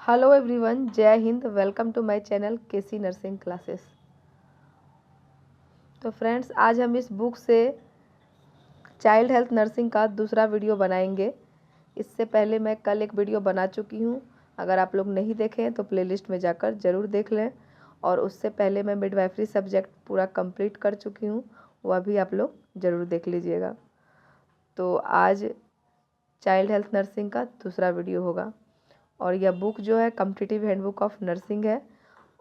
Hello everyone, जय हिंद। Welcome to my channel KC nursing classes. तो फ्रेंड्स, आज हम इस बुक से चाइल्ड हेल्थ नर्सिंग का दूसरा वीडियो बनाएंगे। इससे पहले मैं कल एक वीडियो बना चुकी हूँ। अगर आप लोग नहीं देखे हैं तो प्लेलिस्ट में जाकर ज़रूर देख लें। और उससे पहले मैं मिडवाइफरी सब्जेक्ट पूरा कंप्लीट कर चुकी हूँ, वह भी आप लोग ज़रूर देख लीजिएगा। तो आज चाइल्ड हेल्थ नर्सिंग का दूसरा वीडियो होगा। और यह बुक जो है कॉम्पिटिटिव हैंडबुक ऑफ नर्सिंग है।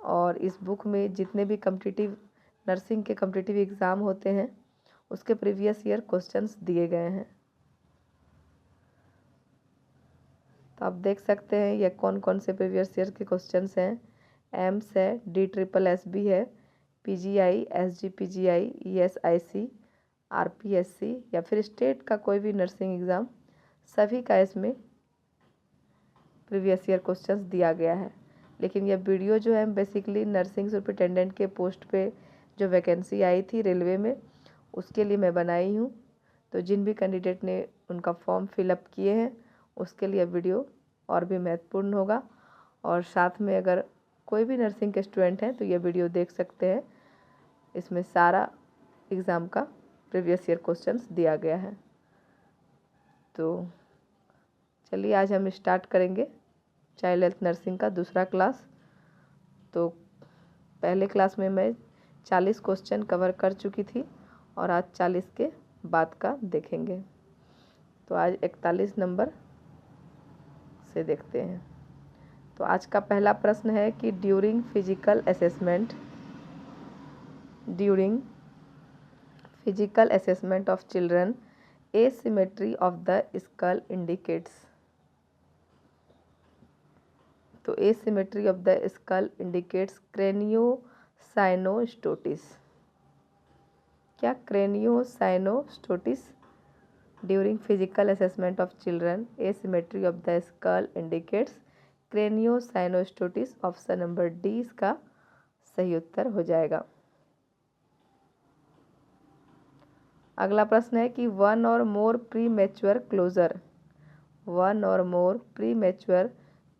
और इस बुक में जितने भी कॉम्पिटिटिव नर्सिंग के कॉम्पिटिटिव एग्ज़ाम होते हैं उसके प्रीवियस ईयर क्वेश्चंस दिए गए हैं। तो आप देख सकते हैं यह कौन कौन से प्रीवियस ईयर के क्वेश्चंस हैं। एम्स है, DSSB है, PGI, SGPGI, ESIC, RPSC या फिर स्टेट का कोई भी नर्सिंग एग्ज़ाम, सभी का इसमें प्रीवियस ईयर क्वेश्चंस दिया गया है। लेकिन यह वीडियो जो है बेसिकली नर्सिंग सुपरिटेंडेंट के पोस्ट पे जो वैकेंसी आई थी रेलवे में, उसके लिए मैं बनाई हूँ। तो जिन भी कैंडिडेट ने उनका फॉर्म फिलअप किए हैं उसके लिए वीडियो और भी महत्वपूर्ण होगा। और साथ में अगर कोई भी नर्सिंग के स्टूडेंट हैं तो ये वीडियो देख सकते हैं। इसमें सारा एग्ज़ाम का प्रीवियस ईयर क्वेश्चंस दिया गया है। तो चलिए आज हम स्टार्ट करेंगे चाइल्ड हेल्थ नर्सिंग का दूसरा क्लास। तो पहले क्लास में मैं 40 क्वेश्चन कवर कर चुकी थी और आज 40 के बाद का देखेंगे। तो आज 41 नंबर से देखते हैं। तो आज का पहला प्रश्न है कि during physical assessment of children asymmetry of the skull indicates. तो asymmetry of the skull indicates craniosynostosis. क्या craniosynostosis? During physical assessment of children asymmetry of the skull indicates craniosynostosis. Option number D इसका सही उत्तर हो जाएगा। अगला प्रश्न है कि वन और more premature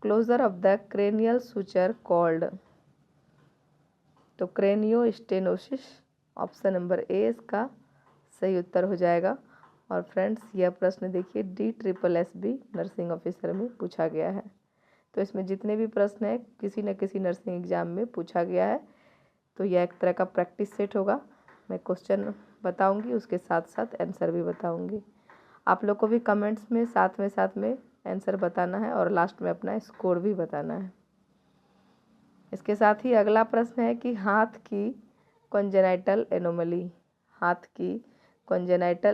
closure of the cranial suture called. तो क्रेनियोस्टेनोसिस। ऑप्शन नंबर ए इसका सही उत्तर हो जाएगा। और फ्रेंड्स, यह प्रश्न देखिए DSSB नर्सिंग ऑफिसर में पूछा गया है। तो इसमें जितने भी प्रश्न हैं किसी न किसी नर्सिंग एग्जाम में पूछा गया है। तो यह एक तरह का प्रैक्टिस सेट होगा। मैं क्वेश्चन बताऊंगी, उसके साथ साथ आंसर भी बताऊंगी। आप लोग को भी कमेंट्स में साथ में आंसर बताना है और लास्ट में अपना स्कोर भी बताना है। इसके साथ ही अगला प्रश्न है कि हाथ की कॉन्जेनाइटल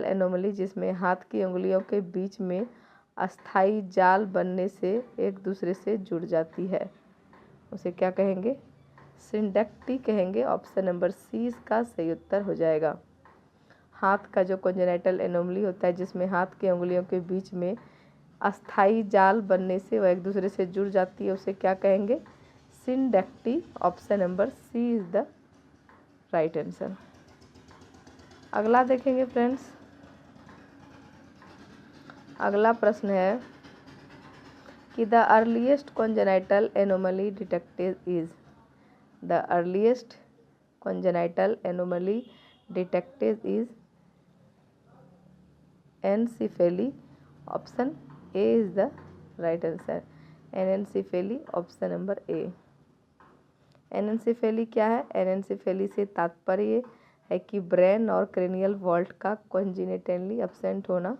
एनोमली जिसमें हाथ की उंगलियों के बीच में अस्थाई जाल बनने से एक दूसरे से जुड़ जाती है, उसे क्या कहेंगे? सिंडेक्टी कहेंगे। ऑप्शन नंबर सी इसका सही उत्तर हो जाएगा। हाथ का जो कॉन्जेनाइटल एनोमली होता है जिसमें हाथ की उंगलियों के बीच में अस्थाई जाल बनने से वह एक दूसरे से जुड़ जाती है, उसे क्या कहेंगे? Syndactyly. Option number C is the right answer. अगला देखेंगे फ्रेंड्स। अगला प्रश्न है कि the earliest congenital anomaly detected is. The earliest congenital anomaly detected is anencephaly. Option A is the right answer. Anencephaly. Option number A. Anencephaly क्या है? एनेन्सीफेली से तात्पर्य है कि ब्रेन और क्रेनियल वॉल्ट का कॉन्जिनेटली एब्सेंट होना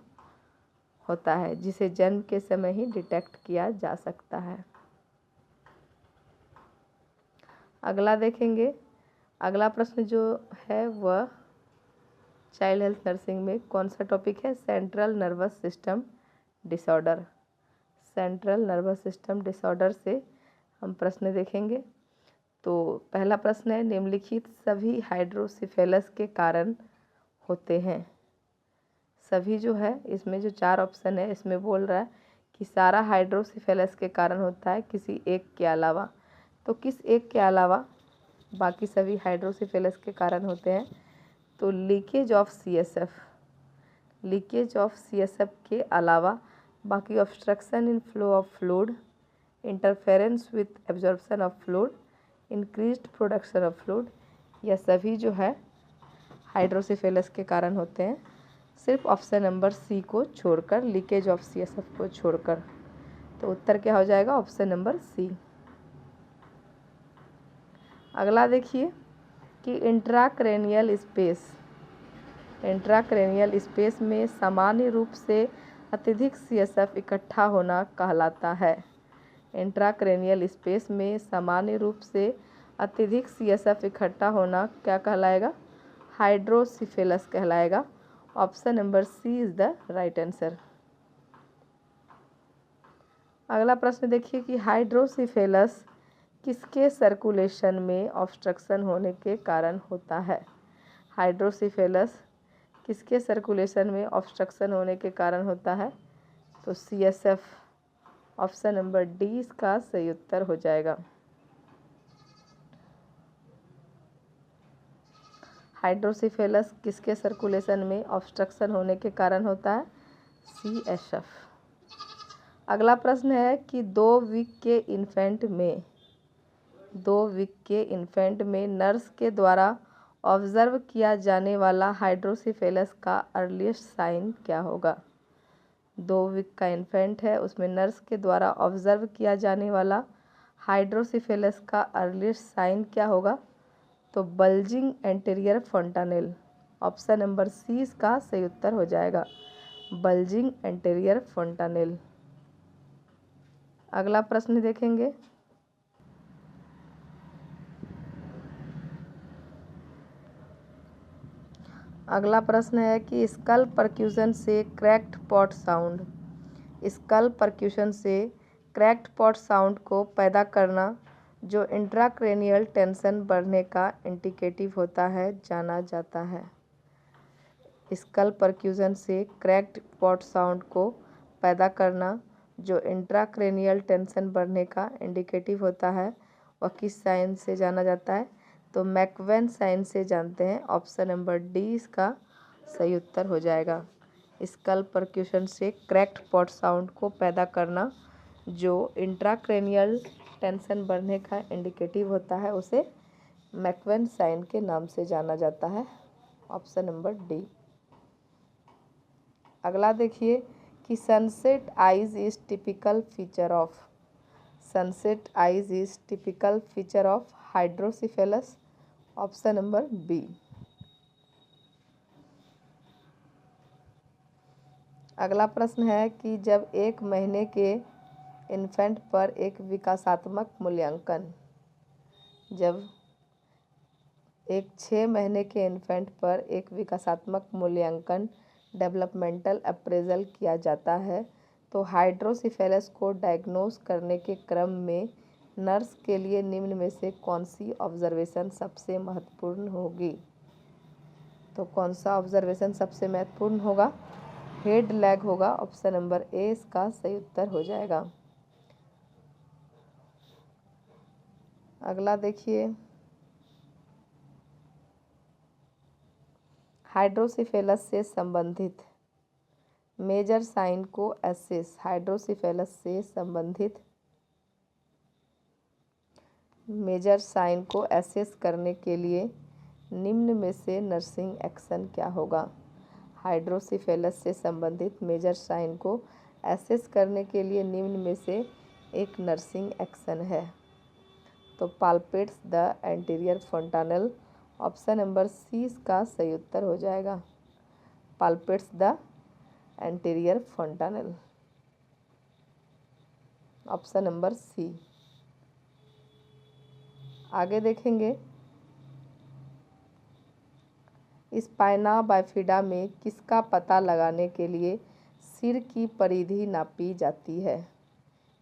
होता है, जिसे जन्म के समय ही डिटेक्ट किया जा सकता है। अगला देखेंगे। अगला प्रश्न जो है वह चाइल्ड हेल्थ नर्सिंग में कौन सा टॉपिक है? Central nervous system disorder. Central nervous system disorder से हम प्रश्न देखेंगे। तो पहला प्रश्न है निम्नलिखित सभी हाइड्रोसिफेलस के कारण होते हैं। सभी जो है इसमें जो 4 ऑप्शन है इसमें बोल रहा है कि सारा हाइड्रोसिफेलस के कारण होता है किसी एक के अलावा। तो किस एक के अलावा बाकी सभी हाइड्रोसिफेलस के कारण होते हैं? तो लीकेज ऑफ CSF के अलावा बाकी obstruction in flow of fluid, interference with absorption of fluid, increased production of fluid, यह सभी जो है हाइड्रोसिफेलस के कारण होते हैं, सिर्फ ऑप्शन नंबर सी को छोड़कर, लीकेज ऑफ CSF को छोड़कर। तो उत्तर क्या हो जाएगा? Option number C. अगला देखिए कि इंट्राक्रेनियल स्पेस में सामान्य रूप से अत्यधिक CSF इकट्ठा होना कहलाता है। इंट्राक्रेनियल स्पेस में सामान्य रूप से अत्यधिक CSF इकट्ठा होना क्या कहलाएगा? हाइड्रोसिफेलस कहलाएगा। Option number C is the right answer. अगला प्रश्न देखिए कि हाइड्रोसिफेलस किसके सर्कुलेशन में ऑब्स्ट्रक्शन होने के कारण होता है? हाइड्रोसिफेलस किसके सर्कुलेशन में ऑब्स्ट्रक्शन होने के कारण होता है? तो CSF, ऑप्शन नंबर डी इसका सही उत्तर हो जाएगा। हाइड्रोसिफेलस किसके सर्कुलेशन में ऑब्स्ट्रक्शन होने के कारण होता है? CSF। अगला प्रश्न है कि 2 वीक के इन्फेंट में नर्स के द्वारा ऑब्जर्व किया जाने वाला हाइड्रोसिफेलस का अर्लीस्ट साइन क्या होगा? 2 वीक का इन्फेंट है, उसमें नर्स के द्वारा ऑब्जर्व किया जाने वाला हाइड्रोसिफेलस का अर्लीस्ट साइन क्या होगा? तो bulging anterior fontanelle. Option number C इसका सही उत्तर हो जाएगा, बल्जिंग एंटीरियर फॉन्टानेल। अगला प्रश्न देखेंगे। अगला प्रश्न है कि स्कल परक्यूशन से क्रैक्ड पॉट साउंड को पैदा करना जो इंट्राक्रेनियल टेंशन बढ़ने का इंडिकेटिव होता है जाना जाता है। स्कल परक्यूशन से क्रैक्ड पॉट साउंड को पैदा करना जो इंट्राक्रेनियल टेंशन बढ़ने का इंडिकेटिव होता है वह किस साइन से जाना जाता है? तो मैकवेन साइन से जानते हैं। ऑप्शन नंबर डी इसका सही उत्तर हो जाएगा। स्कल परक्यूशन से क्रैक्ड पॉट साउंड को पैदा करना जो इंट्राक्रेनियल टेंशन बढ़ने का इंडिकेटिव होता है उसे मैकवेन साइन के नाम से जाना जाता है। Option number D. अगला देखिए कि sunset eyes is typical feature of hydrocephalus. Option number B. अगला प्रश्न है कि जब 1 महीने के इन्फेंट पर एक विकासात्मक मूल्यांकन, जब एक 6 महीने के इन्फेंट पर एक विकासात्मक मूल्यांकन डेवलपमेंटल अप्रेजल किया जाता है तो हाइड्रोसिफेलस को डायग्नोस करने के क्रम में नर्स के लिए निम्न में से कौन सी ऑब्जर्वेशन सबसे महत्वपूर्ण होगी? तो कौन सा ऑब्जर्वेशन सबसे महत्वपूर्ण होगा? हेड लैग होगा। ऑप्शन नंबर ए इसका सही उत्तर हो जाएगा। अगला देखिए, हाइड्रोसिफेलस से संबंधित मेजर साइन को एसेस, हाइड्रोसिफेलस से संबंधित मेजर साइन को एसेस करने के लिए निम्न में से नर्सिंग एक्शन क्या होगा? हाइड्रोसिफेलस से संबंधित मेजर साइन को एसेस करने के लिए निम्न में से एक नर्सिंग एक्शन है। तो palpates the anterior fontanelle. Option number C इसका सही उत्तर हो जाएगा, palpates the anterior fontanelle. Option number C. आगे देखेंगे, स्पाइना बाइफिडा में किसका पता लगाने के लिए सिर की परिधि नापी जाती है?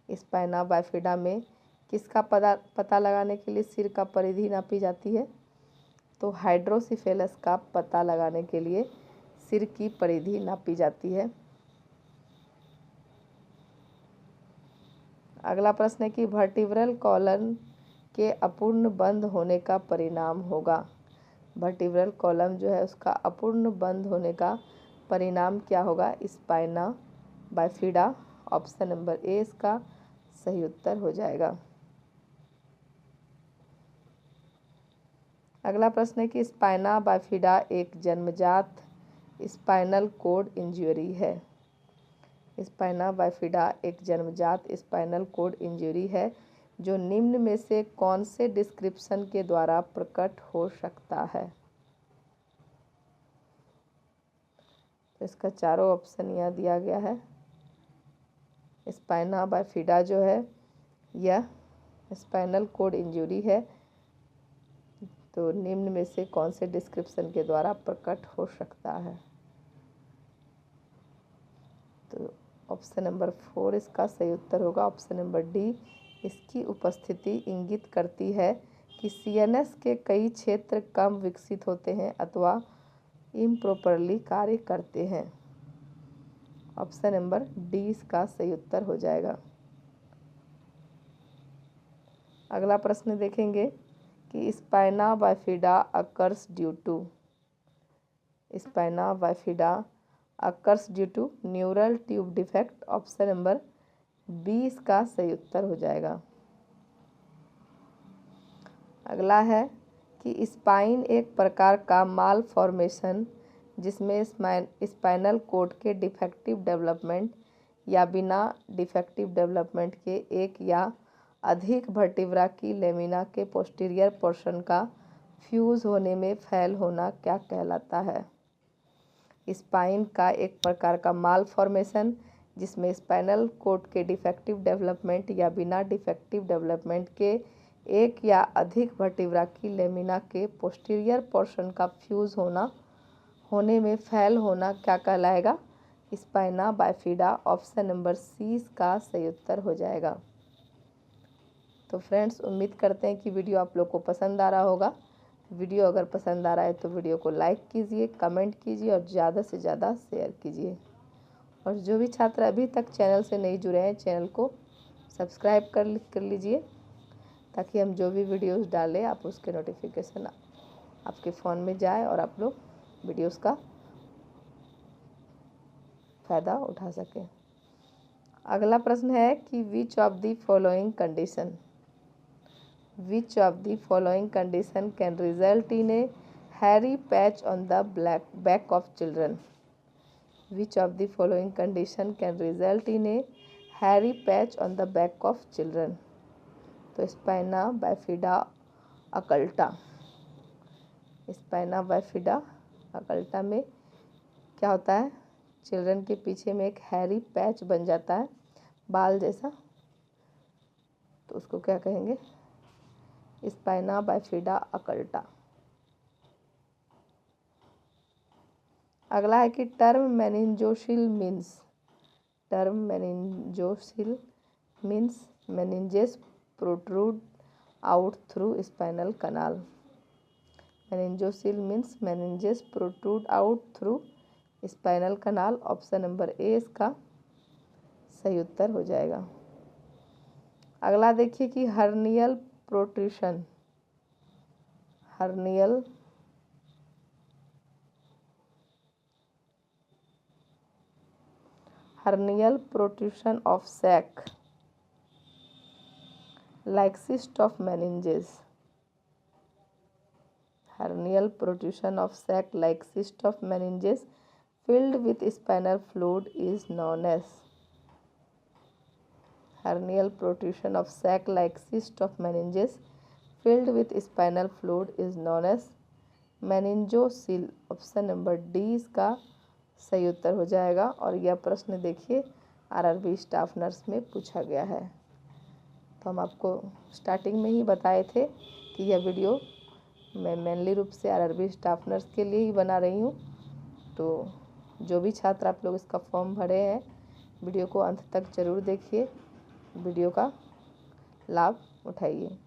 स्पाइना बाइफिडा में किसका पता लगाने के लिए सिर का परिधि नापी जाती है? तो हाइड्रोसिफेलस का पता लगाने के लिए सिर की परिधि नापी जाती है। अगला प्रश्न है कि वर्टिब्रल कॉलम के अपूर्ण बंद होने का परिणाम होगा। वर्टिब्रल कॉलम जो है उसका अपूर्ण बंद होने का परिणाम क्या होगा? Spina bifida. Option number A इसका सही उत्तर हो जाएगा। अगला प्रश्न है कि स्पाइना बाइफिडा एक जन्मजात स्पाइनल कोड इंजरी है। स्पाइना बाइफिडा एक जन्मजात स्पाइनल कोड इंजरी है जो निम्न में से कौन से डिस्क्रिप्शन के द्वारा प्रकट हो सकता है। तो इसका चारों ऑप्शन यहाँ दिया गया है। स्पाइना बाइफिडा जो है यह स्पाइनल कोड इंजरी है, तो निम्न में से कौन से डिस्क्रिप्शन के द्वारा प्रकट हो सकता है। तो ऑप्शन नंबर 4 इसका सही उत्तर होगा। ऑप्शन नंबर डी, इसकी उपस्थिति इंगित करती है कि सीएनएस के कई क्षेत्र कम विकसित होते हैं अथवा इम्प्रॉपरली कार्य करते हैं। ऑप्शन नंबर डी इसका सही उत्तर हो जाएगा। अगला प्रश्न देखेंगे कि spina bifida occurs due to. Spina bifida occurs due to neural tube defect. Option number B इसका सही उत्तर हो जाएगा। अगला है कि स्पाइन एक प्रकार का माल फॉर्मेशन जिसमें स्पाइनल कोड के डिफेक्टिव डेवलपमेंट या बिना डिफेक्टिव डेवलपमेंट के एक या अधिक वर्टिब्रा की लेमिना के पोस्टीरियर पोर्शन का फ्यूज होने में फेल होना क्या कहलाता है। स्पाइन का एक प्रकार का माल फॉर्मेशन जिसमें स्पाइनल कोड के डिफेक्टिव डेवलपमेंट या बिना डिफेक्टिव डेवलपमेंट के एक या अधिक वर्टिब्रा की लेमिना के पोस्टीरियर पोर्शन का फ्यूज होने में फेल होना क्या कहलाएगा। Spina bifida. Option number C इसका सही उत्तर हो जाएगा। तो फ्रेंड्स, उम्मीद करते हैं कि वीडियो आप लोग को पसंद आ रहा होगा। वीडियो अगर पसंद आ रहा है तो वीडियो को लाइक कीजिए, कमेंट कीजिए और ज़्यादा से ज़्यादा शेयर कीजिए। और जो भी छात्र अभी तक चैनल से नहीं जुड़े हैं, चैनल को सब्सक्राइब कर लीजिए ताकि हम जो भी वीडियोस डालें आप उसके नोटिफिकेशन आपके फ़ोन में जाए और आप लोग वीडियोस का फ़ायदा उठा सकें। अगला प्रश्न है कि which of the following condition can result in A hairy patch on the back of children। Which of the following condition can result in a hairy patch on the back of children। तो spina bifida अकल्टा। Spina bifida अकल्टा में क्या होता है, children के पीछे में एक Harry patch बन जाता है बाल जैसा, तो उसको क्या कहेंगे, स्पाइना बाइफिडा अकल्टा। अगला है कि term meningocele means meninges protrude out through spinal canal. Meningocele means meninges protrude out through spinal canal. Option number A इसका सही उत्तर हो जाएगा। अगला देखिए कि hernial protrusion of sac like cyst of meninges। hernial protrusion of sac like cyst of meninges filled with spinal fluid is known as। hernial protrusion of sac like cyst of meninges filled with spinal fluid is known as meningocele. Option number D इसका सही उत्तर हो जाएगा। और यह प्रश्न देखिए RRB staff nurse में पूछा गया है। तो हम आपको स्टार्टिंग में ही बताए थे कि यह वीडियो मैं मेनली रूप से आरआरबी स्टाफ नर्स के लिए ही बना रही हूँ। तो जो भी छात्र आप लोग इसका फॉर्म भरे हैं, वीडियो को अंत तक ज़रूर देखिए, वीडियो का लाभ उठाइए।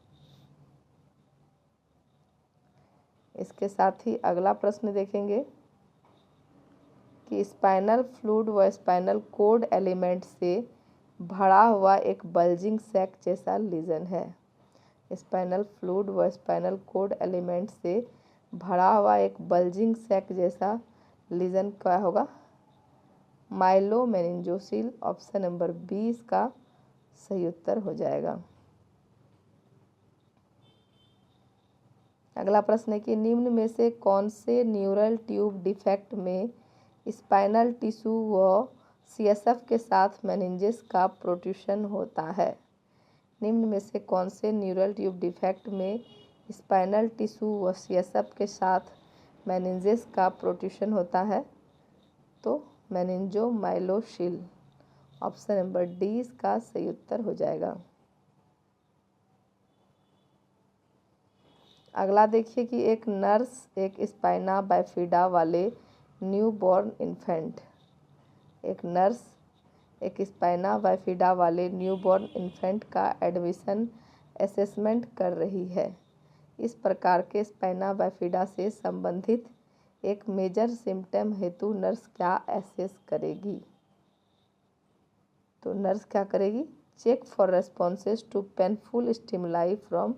इसके साथ ही अगला प्रश्न देखेंगे कि स्पाइनल फ्लूइड व स्पाइनल कोड एलिमेंट से भरा हुआ एक बल्जिंग सैक जैसा लीजन है। स्पाइनल फ्लूइड व स्पाइनल कोड एलिमेंट से भरा हुआ एक बल्जिंग सैक जैसा लीजन क्या होगा, माइलोमेनिंजोसिल। ऑप्शन नंबर बी इसका सही उत्तर हो जाएगा। अगला प्रश्न है कि निम्न में से कौन से न्यूरल ट्यूब डिफेक्ट में स्पाइनल टिश्यू व सीएसएफ के साथ मेनिंजेस का प्रोट्रूशन होता है। निम्न में से कौन से न्यूरल ट्यूब डिफेक्ट में स्पाइनल टिश्यू व सीएसएफ के साथ मेनिंजेस का प्रोट्रूशन होता है? तो मेनिंजोमाइलोसिल, ऑप्शन नंबर डी इसका सही उत्तर हो जाएगा। अगला देखिए कि एक नर्स एक स्पाइना बाइफिडा वाले न्यूबॉर्न इन्फेंट एक स्पाइना बाइफिडा वाले न्यूबॉर्न इन्फेंट का एडमिशन असेसमेंट कर रही है। इस प्रकार के स्पाइना बाइफिडा से संबंधित एक मेजर सिम्टम हेतु नर्स क्या एसेस करेगी? तो नर्स क्या करेगी? Check for responses to painful stimuli from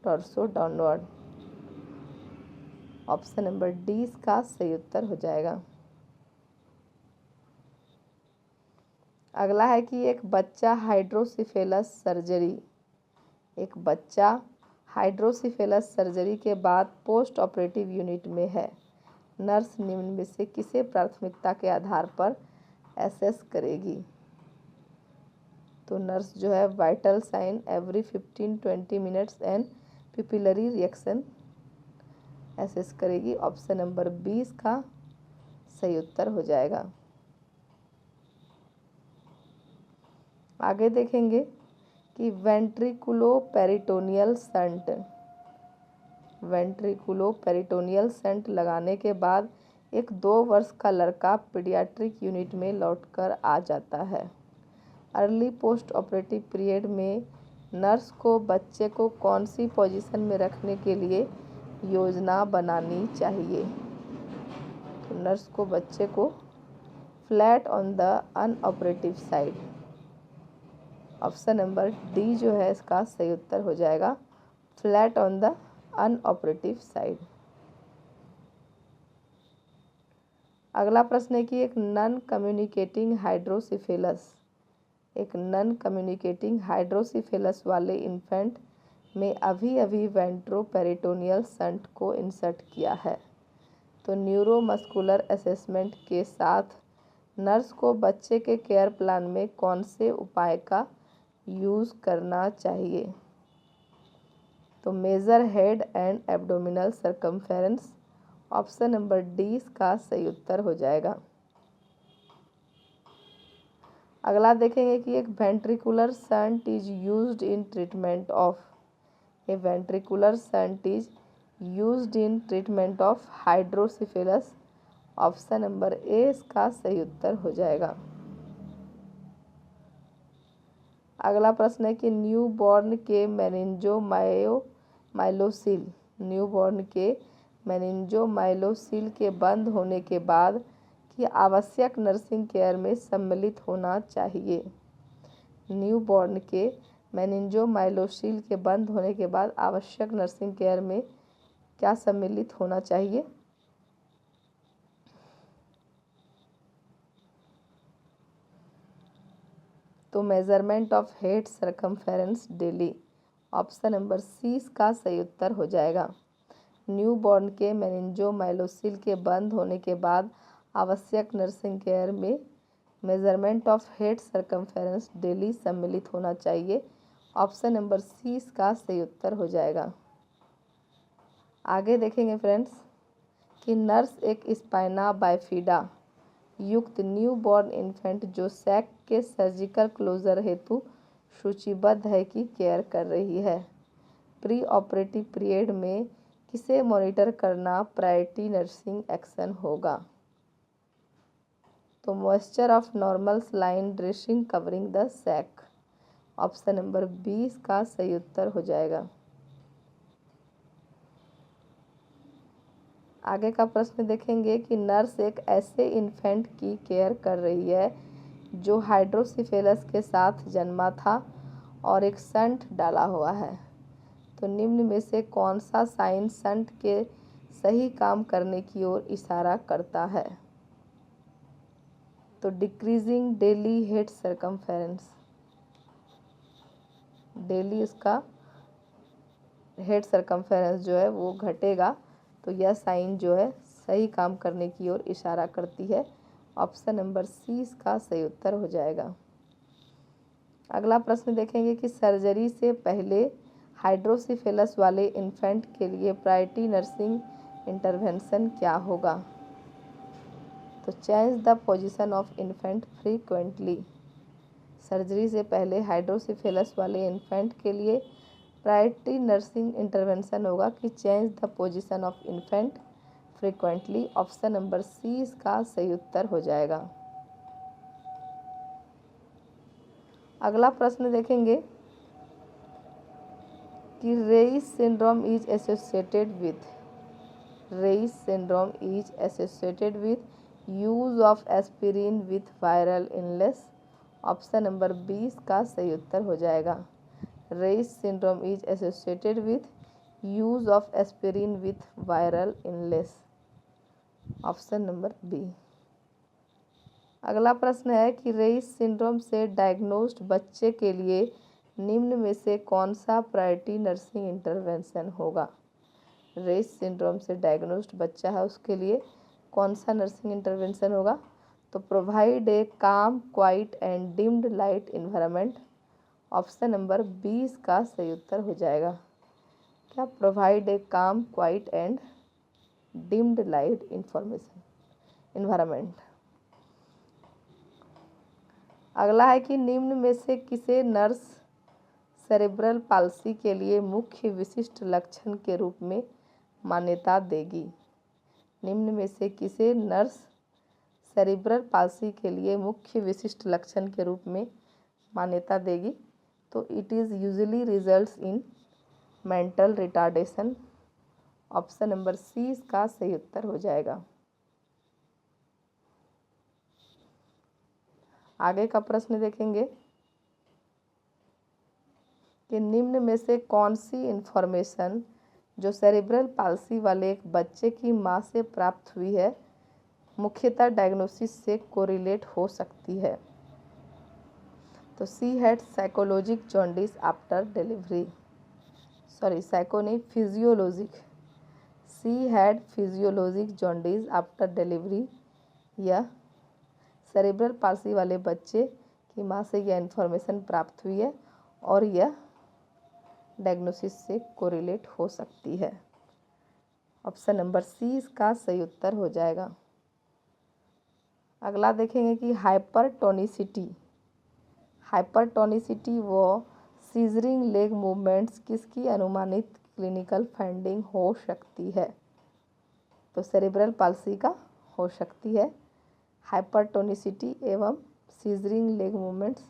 torso downward, option number D इसका सही उत्तर हो जाएगा। अगला है कि एक बच्चा हाइड्रोसिफेलस सर्जरी के बाद पोस्ट ऑपरेटिव यूनिट में है। नर्स निम्न में से किसे प्राथमिकता के आधार पर एसेस करेगी? तो नर्स जो है vital sign every 15-20 minutes and pupillary reaction assess करेगी, ऑप्शन नंबर 20 का सही उत्तर हो जाएगा। आगे देखेंगे कि वेंट्रिकुलोपेरिटोनियल शंट लगाने के बाद एक 2 वर्ष का लड़का पीडियाट्रिक यूनिट में लौटकर आ जाता है। अर्ली पोस्ट ऑपरेटिव पीरियड में नर्स को बच्चे को कौन सी पोजीशन में रखने के लिए योजना बनानी चाहिए? तो नर्स को बच्चे को flat on the unoperative side, option number D जो है इसका सही उत्तर हो जाएगा, flat on the unoperative side. अगला प्रश्न है कि एक नॉन कम्युनिकेटिंग हाइड्रोसिफेलस वाले इन्फेंट में अभी वेंट्रोपेरिटोनियल शंट को इंसर्ट किया है। तो न्यूरोमस्कुलर असेसमेंट के साथ नर्स को बच्चे के केयर प्लान में कौन से उपाय का यूज़ करना चाहिए? तो major head and abdominal circumference, option number D इसका सही उत्तर हो जाएगा। अगला देखेंगे कि एक ventricular shunt is used in treatment of hydrocephalus, option number A इसका सही उत्तर हो जाएगा। अगला प्रश्न है कि न्यूबॉर्न के मेनिंजोमाइलोसिल के बंद होने के बाद की आवश्यक नर्सिंग केयर में सम्मिलित होना चाहिए। न्यूबॉर्न के मेनिंजोमाइलोसिल के बंद होने के बाद आवश्यक नर्सिंग केयर में क्या सम्मिलित होना चाहिए? तो measurement of head circumference daily, option number C इसका सही उत्तर हो जाएगा। न्यूबॉर्न के मेनिंजोमाइलोसिल के बंद होने के बाद आवश्यक नर्सिंग केयर में measurement of head circumference daily सम्मिलित होना चाहिए, ऑप्शन नंबर सी इसका सही उत्तर हो जाएगा। आगे देखेंगे फ्रेंड्स कि नर्स एक स्पाइना बाइफिडा युक्त न्यूबॉर्न इन्फेंट जो सैक के सर्जिकल क्लोजर हेतु सूचीबद्ध है की केयर कर रही है। प्री ऑपरेटिव पीरियड में किसे मॉनिटर करना प्रायोरिटी नर्सिंग एक्शन होगा? तो moisture of normal saline dressing covering the sac, option number 20 का सही उत्तर हो जाएगा। आगे का प्रश्न देखेंगे कि नर्स एक ऐसे इन्फेंट की केयर कर रही है जो हाइड्रोसिफेलस के साथ जन्मा था और एक शंट डाला हुआ है। तो निम्न में से कौन सा साइन शंट के सही काम करने की ओर इशारा करता है? तो decreasing daily head circumference, daily उसका हेड सरकमफेरेंस जो है वो घटेगा, तो यह साइन जो है सही काम करने की ओर इशारा करती है। ऑप्शन नंबर सी इसका सही उत्तर हो जाएगा। अगला प्रश्न देखेंगे कि सर्जरी से पहले हाइड्रोसिफेलस वाले इन्फेंट के लिए प्रायोरिटी नर्सिंग इंटरवेंशन क्या होगा? तो change the position of infant frequently. Surgery से पहले हाइड्रोसिफेलस वाले इन्फेंट के लिए प्रायोरिटी नर्सिंग इंटरवेंशन होगा कि change the position of infant frequently. Option number C इसका सही उत्तर हो जाएगा। अगला प्रश्न देखेंगे कि Reye's syndrome is associated with use of aspirin with viral illness. Option number 20 का सही उत्तर हो जाएगा। Reye's syndrome is associated with use of aspirin with viral illness. Option number B. अगला प्रश्न है कि रेइस सिंड्रोम से डायग्नोस्ड बच्चे के लिए निम्न में से कौन सा प्रायोरिटी नर्सिंग इंटरवेंशन होगा? रेइस सिंड्रोम से डायग्नोस्ड बच्चा है उसके लिए कौन सा नर्सिंग इंटरवेंशन होगा? तो प्रोवाइड ए काम quiet and deemed light environment. Option number 20 का सही उत्तर हो जाएगा। क्या? प्रोवाइड ए काम quiet and deemed light environment. अगला है कि निम्न में से किसे नर्स सेरेब्रल पाल्सी के लिए मुख्य विशिष्ट लक्षण के रूप में मान्यता देगी? निम्न में से किसे नर्स सेरेब्रल पाल्सी के लिए मुख्य विशिष्ट लक्षण के रूप में मान्यता देगी? तो it is usually results in mental retardation. Option number C इसका सही उत्तर हो जाएगा। आगे का प्रश्न देखेंगे कि निम्न में से कौन सी इन्फॉर्मेशन जो सेरेब्रल पाल्सी वाले एक बच्चे की मां से प्राप्त हुई है मुख्यतः डायग्नोसिस से कोरिलेट हो सकती है? तो she had psychologic jaundice after delivery. Psycho नहीं, physiologic. She had physiologic jaundice after delivery. यह सेरेब्रल पाल्सी वाले बच्चे की मां से यह इन्फॉर्मेशन प्राप्त हुई है और यह डायग्नोसिस से कोरिलेट हो सकती है। ऑप्शन नंबर सी इसका सही उत्तर हो जाएगा। अगला देखेंगे कि हाइपरटोनिसिटी व सीजरिंग लेग मूवमेंट्स किसकी अनुमानित क्लिनिकल फाइंडिंग हो सकती है? तो सेरेब्रल पाल्सी का हो सकती है। हाइपरटोनिसिटी एवं scissoring leg movements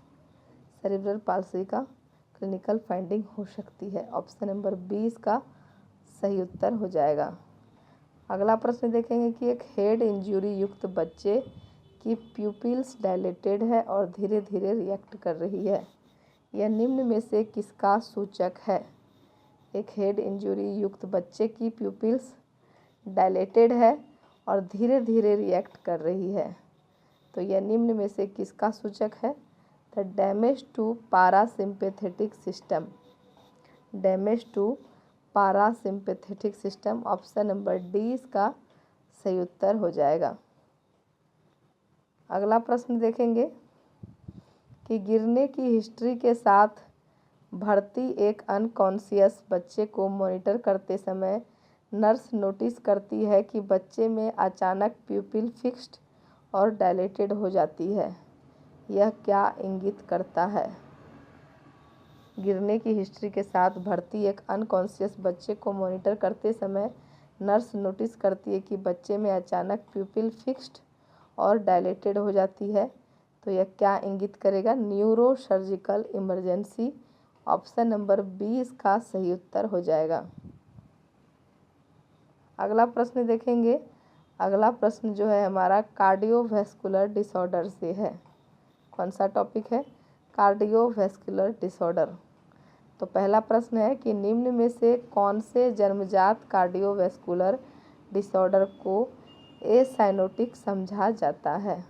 cerebral palsy का क्लिनिकल फाइंडिंग हो सकती है। ऑप्शन नंबर 20 का सही उत्तर हो जाएगा। अगला प्रश्न देखेंगे कि एक हेड इंजरी युक्त बच्चे की प्यूपिल्स डायलेटेड है और धीरे धीरे रिएक्ट कर रही है। यह निम्न में से किसका सूचक है? एक हेड इंजरी युक्त बच्चे की प्यूपिल्स डायलेटेड है और धीरे धीरे रिएक्ट कर रही है, तो यह निम्न में से किसका सूचक है? The damage to parasympathetic system. Damage to parasympathetic system. Option number D इसका सही उत्तर हो जाएगा। अगला प्रश्न देखेंगे कि गिरने की हिस्ट्री के साथ भर्ती एक अनकॉन्शियस बच्चे को मॉनिटर करते समय नर्स नोटिस करती है कि बच्चे में अचानक प्यूपिल फिक्स्ड और डायलेटेड हो जाती है। यह क्या इंगित करता है? गिरने की हिस्ट्री के साथ भर्ती एक अनकॉन्शियस बच्चे को मॉनिटर करते समय नर्स नोटिस करती है कि बच्चे में अचानक प्यूपिल फिक्स्ड और डायलेटेड हो जाती है, तो यह क्या इंगित करेगा? Neuro surgical emergency. Option number 20 का सही उत्तर हो जाएगा। अगला प्रश्न देखेंगे। अगला प्रश्न जो है हमारा कार्डियोवैस्कुलर डिसऑर्डर से है। कौन सा टॉपिक है? Cardiovascular disorder. तो पहला प्रश्न है कि निम्न में से कौन से जन्मजात कार्डियोवैस्कुलर डिसऑर्डर को एसाइनोटिक समझा जाता है?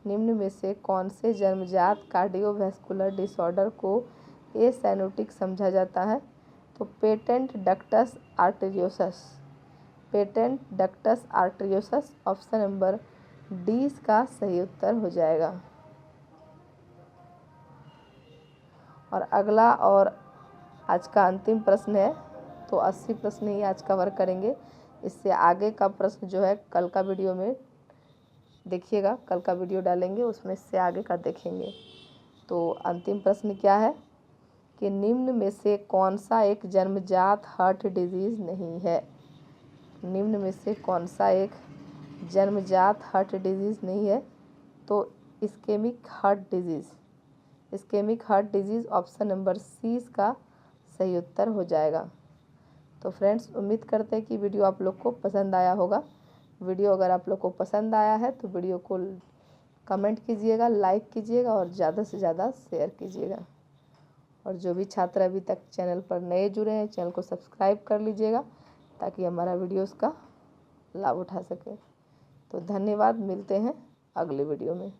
निम्न में से कौन से जन्मजात कार्डियोवैस्कुलर डिसऑर्डर को एसाइनोटिक समझा जाता है? तो patent ductus arteriosus, patent ductus arteriosus option number D इसका सही उत्तर हो जाएगा। और अगला और आज का अंतिम प्रश्न है, तो 80 प्रश्न ही आज कवर करेंगे। इससे आगे का प्रश्न जो है कल का वीडियो में देखिएगा, कल का वीडियो डालेंगे उसमें इससे आगे का देखेंगे। तो अंतिम प्रश्न क्या है कि निम्न में से कौन सा एक जन्मजात हार्ट डिजीज़ नहीं है? निम्न में से कौन सा एक जन्मजात हार्ट डिजीज़ नहीं है? तो ischaemic heart disease, ischaemic heart disease option number C इसका सही उत्तर हो जाएगा। तो फ्रेंड्स, उम्मीद करते हैं कि वीडियो आप लोग को पसंद आया होगा। वीडियो अगर आप लोग को पसंद आया है तो वीडियो को कमेंट कीजिएगा, लाइक कीजिएगा और ज़्यादा से ज़्यादा शेयर कीजिएगा। और जो भी छात्र अभी तक चैनल पर नए जुड़े हैं, चैनल को सब्सक्राइब कर लीजिएगा ताकि हमारा वीडियोस का लाभ उठा सके। तो धन्यवाद, मिलते हैं अगले वीडियो में।